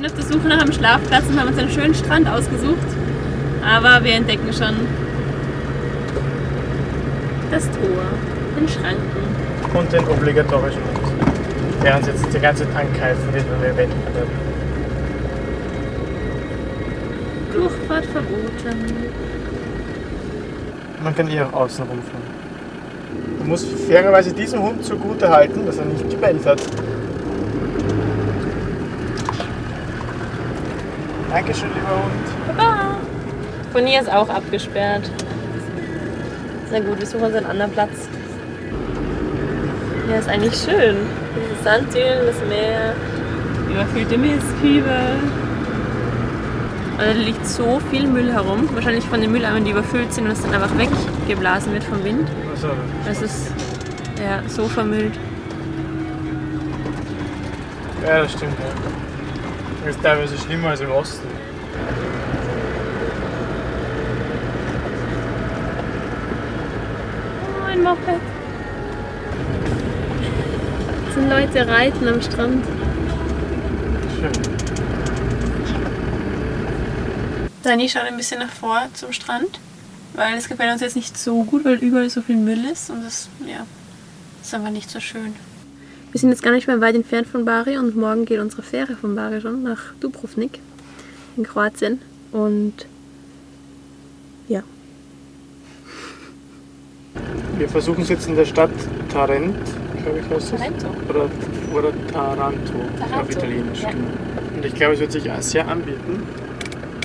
sind auf der Suche nach einem Schlafplatz und haben uns einen schönen Strand ausgesucht. Aber wir entdecken schon das Tor, den Schranken. Und den obligatorischen Hund, der uns jetzt die ganze Zeit angreifen wird, wenn wir wenden werden. Durchfahrt verboten. Man kann hier auch außen rumfahren. Du musst fairerweise diesem Hund zugute halten, dass er nicht gebellt hat. Dankeschön, lieber Hund. Baba. Von hier ist auch abgesperrt. Sehr gut, wir suchen uns einen anderen Platz. Hier ist eigentlich schön. Diese Sanddünen, das Meer, überfüllte Mistkübel. Da liegt so viel Müll herum. Wahrscheinlich von den Mülleimern, die überfüllt sind und es dann einfach weggeblasen wird vom Wind. Also, Es ist ja so vermüllt. ja, das stimmt. Ja. Das ist teilweise schlimmer als im Osten. Oh, ein Moped. Es sind Leute reiten am Strand. Schön. Dani schaut ein bisschen nach vor zum Strand, weil es gefällt uns jetzt nicht so gut, weil überall so viel Müll ist und das ist einfach nicht so schön. Wir sind jetzt gar nicht mehr weit entfernt von Bari und morgen geht unsere Fähre von Bari schon nach Dubrovnik in Kroatien und ja. Wir versuchen es jetzt in der Stadt Tarent, glaube ich, heißt es. Taranto. Oder Taranto, auf Italienisch. Ja. Genau. Und ich glaube, es wird sich sehr anbieten,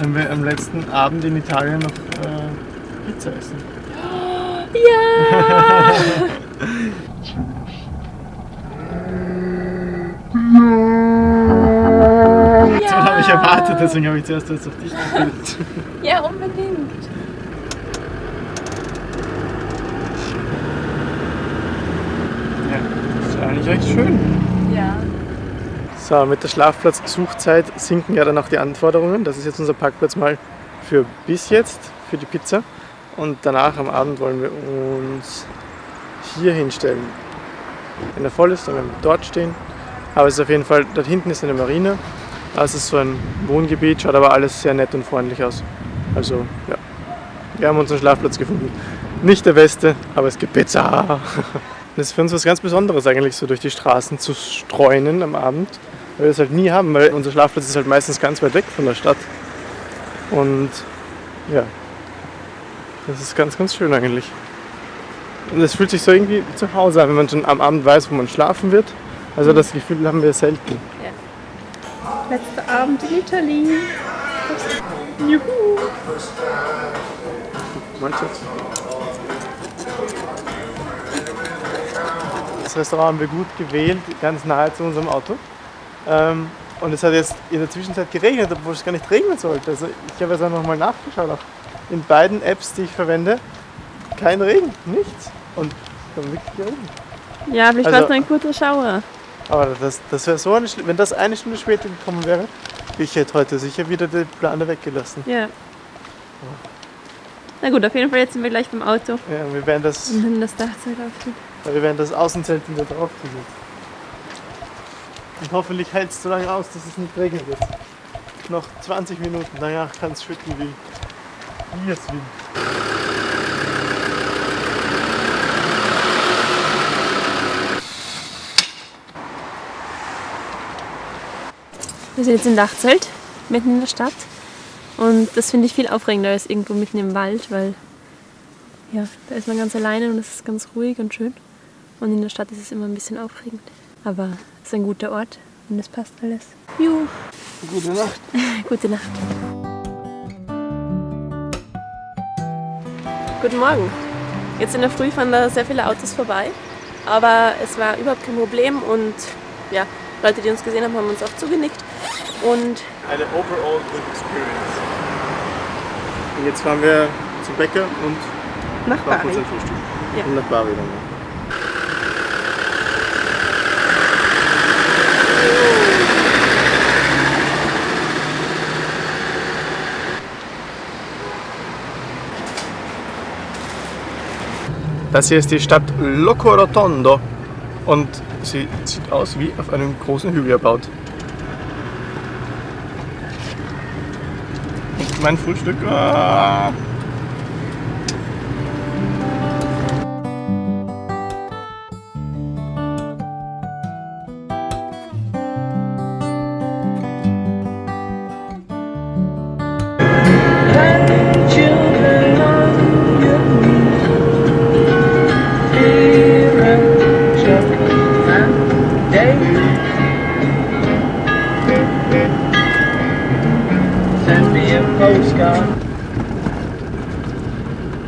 wenn wir am letzten Abend in Italien noch Pizza essen. Ja! So habe ich erwartet, deswegen habe ich zuerst jetzt auf dich geguckt. Ja, unbedingt. Ja, das ist eigentlich recht schön. Ja. So, mit der Schlafplatzsuchzeit sinken ja dann auch die Anforderungen. Das ist jetzt unser Parkplatz mal für bis jetzt, für die Pizza. Und danach am Abend wollen wir uns hier hinstellen. Wenn er voll ist, dann werden wir dort stehen. Aber es ist auf jeden Fall, dort hinten ist eine Marina. Das ist so ein Wohngebiet, schaut aber alles sehr nett und freundlich aus. Also, ja, wir haben unseren Schlafplatz gefunden. Nicht der beste, aber es gibt Pizza. Das ist für uns was ganz Besonderes eigentlich, so durch die Straßen zu streunen am Abend. Weil wir das halt nie haben, weil unser Schlafplatz ist halt meistens ganz weit weg von der Stadt. Und ja, das ist ganz, ganz schön eigentlich. Und es fühlt sich so irgendwie zu Hause an, wenn man schon am Abend weiß, wo man schlafen wird. Also das Gefühl haben wir selten. Ja. Letzter Abend in Italien. Juhu! Mannschaft. Das Restaurant haben wir gut gewählt, ganz nahe zu unserem Auto. Und es hat jetzt in der Zwischenzeit geregnet, obwohl es gar nicht regnen sollte. Also ich habe jetzt auch nochmal nachgeschaut, auch in beiden Apps, die ich verwende, kein Regen, nichts. Und dann wirklich geregnet. Ja, vielleicht war Also- es nur ein kurzer Schauer. Aber das wäre so wenn das eine Stunde später gekommen wäre, ich hätte heute sicher wieder die Plane weggelassen. Ja. Na gut, auf jeden Fall jetzt sind wir gleich beim Auto. Ja, wir werden das, Und dann das Dachzelt aufstehen. Außenzelt wieder draufgesetzt. Und hoffentlich hält es so lange aus, dass es nicht regnen wird. Noch 20 Minuten, danach kann es schütten wie es will. Wir sind jetzt im Dachzelt, mitten in der Stadt. Und das finde ich viel aufregender als irgendwo mitten im Wald, weil ja, da ist man ganz alleine und es ist ganz ruhig und schön. Und in der Stadt ist es immer ein bisschen aufregend. Aber es ist ein guter Ort und es passt alles. Juhu. Gute Nacht. Gute Nacht. Guten Morgen. Jetzt in der Früh fahren da sehr viele Autos vorbei, aber es war überhaupt kein Problem und ja, Leute, die uns gesehen haben, haben uns auch zugenickt. Und Eine overall good experience. Und jetzt fahren wir zum Bäcker und nach machen uns Bari. ein Frühstück. Ja. Und nach Bari dann. Ja. Das hier ist die Stadt Locorotondo und sie sieht aus wie auf einem großen Hügel erbaut. mein Frühstück. Ah.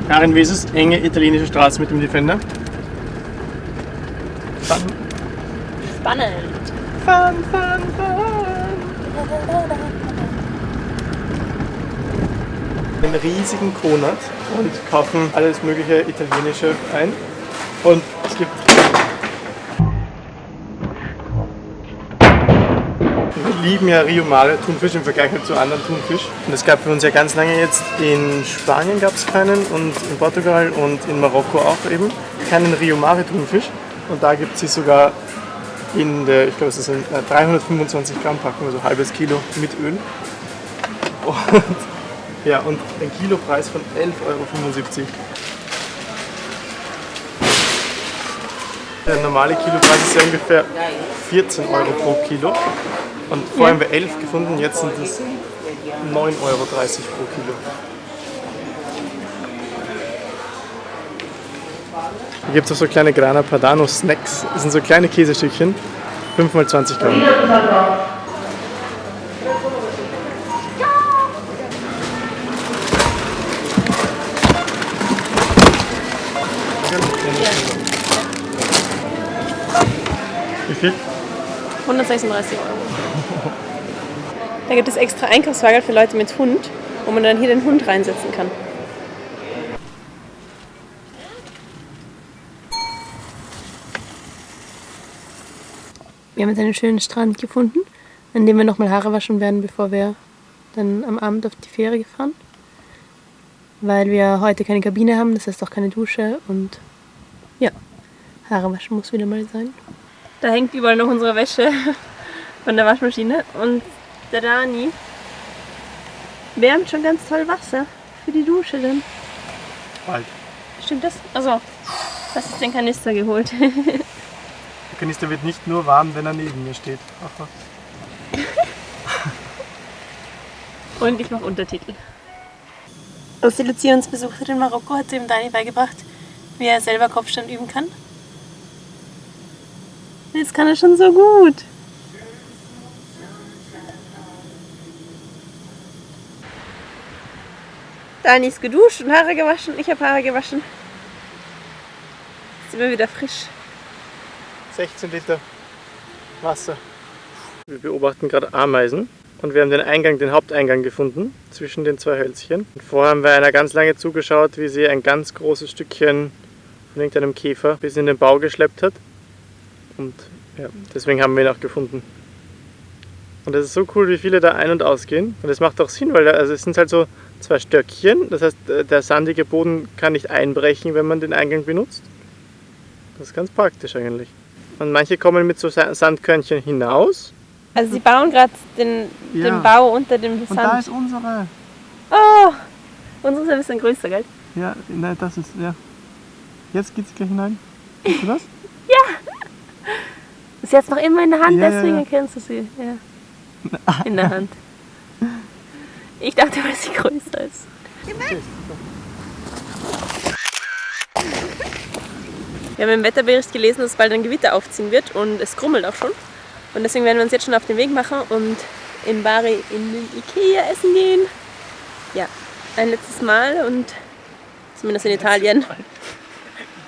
Karin, wie ist es? Enge italienische Straße mit dem Defender. Spannend. Fun, fun, fun. Einen riesigen Konat und kaufen alles mögliche Italienische ein. Und es gibt... Wir lieben ja Rio Mare Thunfisch im Vergleich zu anderen Thunfisch. Und es gab für uns ja ganz lange jetzt, in Spanien gab es keinen und in Portugal und in Marokko auch eben keinen Rio Mare Thunfisch. Und da gibt es sie sogar in der, ich glaube es ist eine 325 Gramm Packung, also halbes Kilo mit Öl. Und, ja, und ein Kilopreis von 11,75 €. Der normale Kilopreis ist ja ungefähr 14 € pro Kilo. Und vorher haben wir 11 gefunden, jetzt sind es 9,30 € pro Kilo. Hier gibt es auch so kleine Grana Padano Snacks. Das sind so kleine Käsestückchen, 5 x 20 Gramm. Wie viel? 136 €. Da gibt es extra Einkaufswagen für Leute mit Hund, wo man dann hier den Hund reinsetzen kann. Wir haben jetzt einen schönen Strand gefunden, an dem wir nochmal Haare waschen werden, bevor wir dann am Abend auf die Fähre fahren. Weil wir heute keine Kabine haben, das heißt auch keine Dusche und ja, Haare waschen muss wieder mal sein. Da hängt überall noch unsere Wäsche von der Waschmaschine und der Dani wärmt schon ganz toll Wasser für die Dusche dann. Bald. Stimmt das? Also, hast du den Kanister geholt? Der Kanister wird nicht nur warm, wenn er neben mir steht. Aha. Und ich mache Untertitel. Als die Lucia uns besucht hat in Marokko, hat sie dem Dani beigebracht, wie er selber Kopfstand üben kann. Jetzt kann er schon so gut. Dani ist geduscht und Haare gewaschen. Ich habe Haare gewaschen. Jetzt sind wir wieder frisch. 16 Liter Wasser. Wir beobachten gerade Ameisen und wir haben den Haupteingang gefunden zwischen den zwei Hölzchen. Und vorher haben wir einer ganz lange zugeschaut, wie sie ein ganz großes Stückchen von irgendeinem Käfer bis in den Bau geschleppt hat. Und ja, deswegen haben wir ihn auch gefunden. Und es ist so cool, wie viele da ein- und ausgehen. Und es macht auch Sinn, weil es sind halt so zwei Stöckchen. Das heißt, der sandige Boden kann nicht einbrechen, wenn man den Eingang benutzt. Das ist ganz praktisch eigentlich. Und manche kommen mit so Sandkörnchen hinaus. Also sie bauen gerade den Bau unter dem Sand. Und da ist unsere. Oh, unsere ist ein bisschen größer, gell? Ja, nein, das ist, ja. Jetzt geht's gleich hinein. Siehst du das? Ja! Sie hat es noch immer in der Hand, Ja, deswegen ja. erkennst du sie. Ja. In der Hand. Ich dachte, weil sie größer ist. Wir haben im Wetterbericht gelesen, dass bald ein Gewitter aufziehen wird und es grummelt auch schon. Und deswegen werden wir uns jetzt schon auf den Weg machen und in Bari in den Ikea essen gehen. Ja, ein letztes Mal und zumindest in Italien.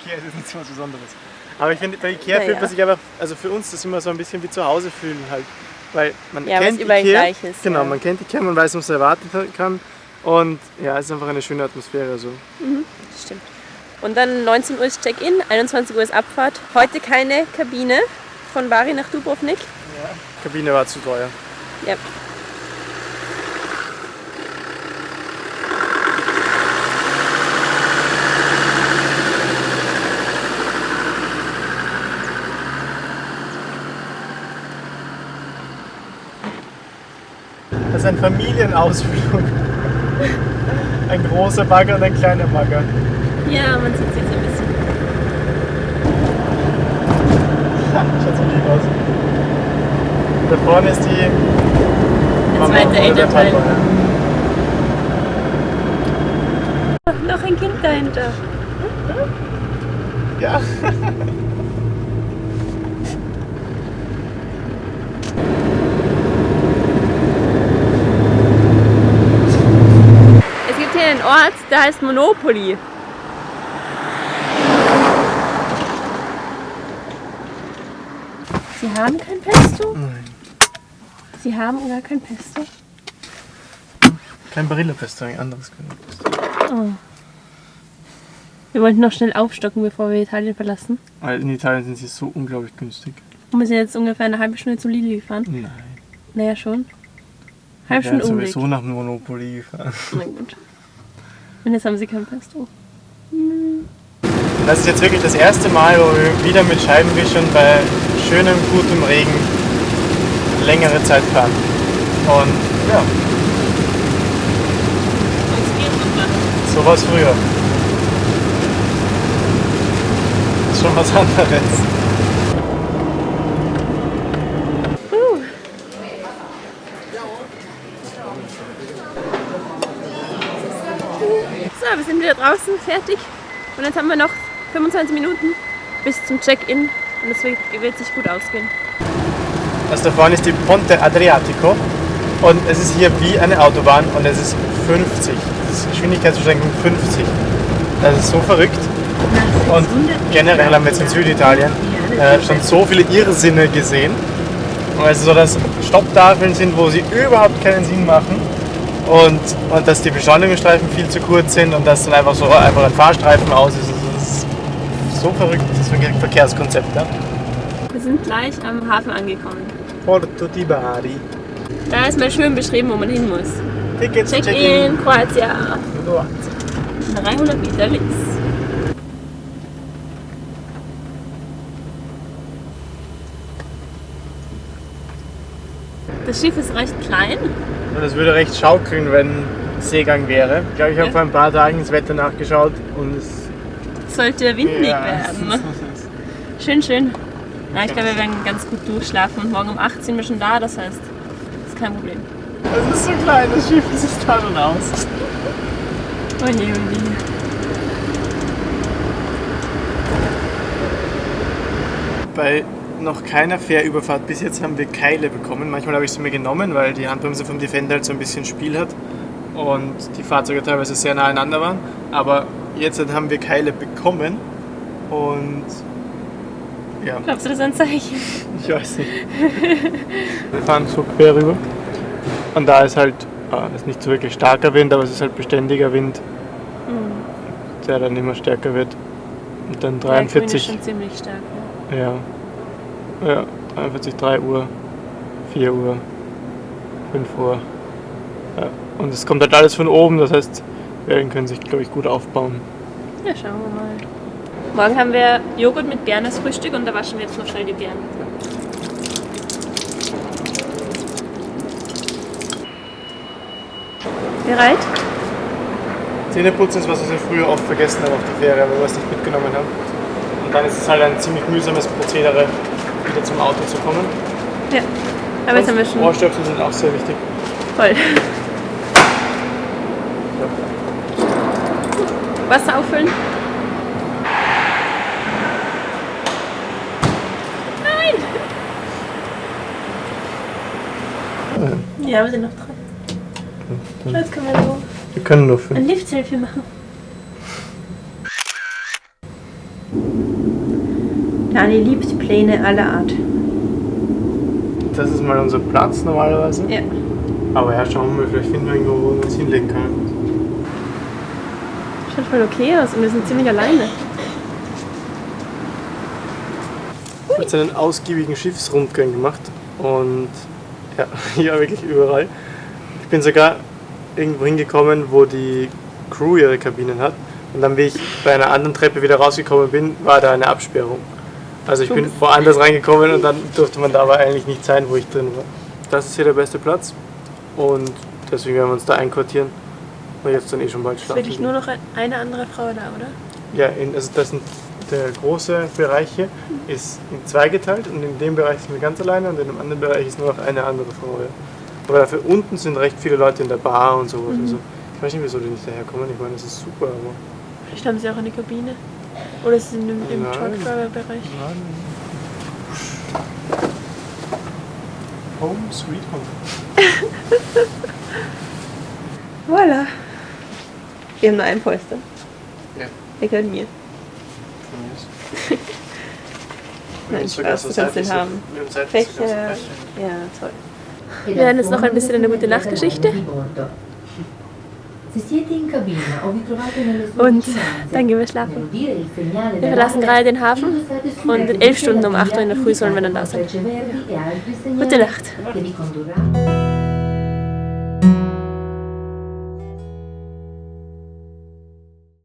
Ikea ist nichts was Besonderes. Aber ich finde, bei Ikea fühlt man sich einfach, also für uns das immer so ein bisschen wie zu Hause fühlen halt. Weil man kennt überall Ikea, gleich ist. genau, Ja. man kennt Ikea, man weiß, was man erwarten kann. Und ja, es ist einfach eine schöne Atmosphäre so. Das stimmt. Und dann 19 Uhr ist Check-in, 21 Uhr ist Abfahrt. Heute keine Kabine von Bari nach Dubrovnik. Ja. Kabine war zu teuer. Ja. Das ist ein Familienausflug. Ein großer Bagger und ein kleiner Bagger. Ja, man sieht es jetzt ein bisschen. Schaut so lieb aus. Da vorne ist die Der zweite Elternteil. Noch ein Kind dahinter. Ja. Es gibt hier einen Ort, der heißt Monopoly. Sie haben kein Pesto? Nein. Sie haben gar kein Pesto? Kein Barilla-Pesto, ein anderes Pesto. Oh. Wir wollten noch schnell aufstocken, bevor wir Italien verlassen. Weil in Italien sind sie so unglaublich günstig. Und wir sind jetzt ungefähr eine halbe Stunde zu Lidl gefahren. Nein. Naja, schon. Halbe Wir Stunde sind Umweg. sowieso nach Monopoly gefahren. Na gut. Und jetzt haben sie kein Pesto. Das ist jetzt wirklich das erste Mal, wo wir wieder mit Scheibenwischern bei schönem, gutem Regen längere Zeit fahren. Und ja, so war es früher. Ist schon was anderes. So, wir sind wieder draußen, fertig. Und jetzt haben wir noch 25 Minuten bis zum Check-in. Und es wird sich gut ausgehen. Also da vorne ist die Ponte Adriatico und es ist hier wie eine Autobahn und es ist 50. Das ist Geschwindigkeitsbeschränkung 50. Das ist so verrückt. Und generell haben wir jetzt in Süditalien schon so viele Irrsinne gesehen. Also so, dass Stopptafeln sind, wo sie überhaupt keinen Sinn machen und dass die Beschleunigungsstreifen viel zu kurz sind und dass dann einfach ein Fahrstreifen aus ist. Das ist so verrückt, das Verkehrskonzept. Ja? Wir sind gleich am Hafen angekommen. Porto di Bari. Da ist mal schön beschrieben, wo man hin muss. Tickets, Check-in, Kroatien. 300 Meter links. Das Schiff ist recht klein. Und es würde recht schaukeln, wenn Seegang wäre. Ich glaube, ich habe vor ein paar Tagen das Wetter nachgeschaut und es Sollte windig ja. werden. Schön, schön. Ja, ich glaube, wir werden ganz gut durchschlafen und morgen um 8 sind wir schon da, das heißt, das ist kein Problem. Es ist so klein, das Schiff sieht da schon aus. Oh je, oh je. Bei noch keiner Fährüberfahrt bis jetzt haben wir Keile bekommen. Manchmal habe ich sie mir genommen, weil die Handbremse vom Defender halt so ein bisschen Spiel hat und die Fahrzeuge teilweise sehr nah aneinander waren. Aber jetzt haben wir Keile bekommen und ja. Glaubst du, das ist ein Zeichen? Ich weiß nicht. Wir fahren so quer rüber und da ist halt ist nicht so wirklich starker Wind, aber es ist halt beständiger Wind, der dann immer stärker wird. Und dann 43. Der Grün ist schon ziemlich stark. Ja. Ja, 43, 3 Uhr, 4 Uhr, 5 Uhr. Ja. Und es kommt halt alles von oben, das heißt, wir können sich, glaube ich, gut aufbauen. Ja, schauen wir mal. Morgen haben wir Joghurt mit Beeren als Frühstück und da waschen wir jetzt noch schnell die Beeren. Bereit? Zähneputzen ist was, was wir früher oft vergessen haben auf der Fähre, weil wir es nicht mitgenommen haben. Und dann ist es halt ein ziemlich mühsames Prozedere, wieder zum Auto zu kommen. Ja, aber jetzt haben wir schon. Ohrstöpsel sind auch sehr wichtig. Voll. Ja. Wasser auffüllen? Nein! Ja, wir sind noch dran. Jetzt können wir so Wir können nur 5. ein Lift-Selfie machen. Dani liebt Pläne aller Art. Das ist mal unser Platz normalerweise. Ja. Aber ja, schauen wir mal, vielleicht finden wir irgendwo, wo wir uns hinlegen können. Schaut voll okay aus und wir sind ziemlich alleine. Ich habe jetzt einen ausgiebigen Schiffsrundgang gemacht und ja, ja, wirklich überall. Ich bin sogar irgendwo hingekommen, wo die Crew ihre Kabinen hat. Und dann, wie ich bei einer anderen Treppe wieder rausgekommen bin, war da eine Absperrung. Also ich bin woanders reingekommen und dann durfte man da aber eigentlich nicht sein, wo ich drin war. Das ist hier der beste Platz und deswegen werden wir uns da einquartieren. wir jetzt dann eh schon bald Ist schlafen. wirklich nur noch eine andere Frau da, oder? Ja, also das sind der große Bereich hier ist in zwei geteilt und in dem Bereich sind wir ganz alleine und in dem anderen Bereich ist nur noch eine andere Frau. Ja. Aber dafür unten sind recht viele Leute in der Bar und sowas. Also, ich weiß nicht, wieso die nicht daherkommen. Ich meine, das ist super, aber. Vielleicht haben sie auch eine Kabine. Oder ist es im Nein. Truckdriver-Bereich? Nein. Home sweet home. Voilà. Wir haben nur ein Polster. Ja. Der gehört mir. Nein, Spaß, du kannst den haben. Fächer. Ja, toll. Wir werden jetzt noch ein bisschen eine gute Nachtgeschichte. Und dann gehen wir schlafen. Wir verlassen gerade den Hafen und in 11 Stunden um 8 Uhr in der Früh sollen wir dann da sein. Gute Nacht.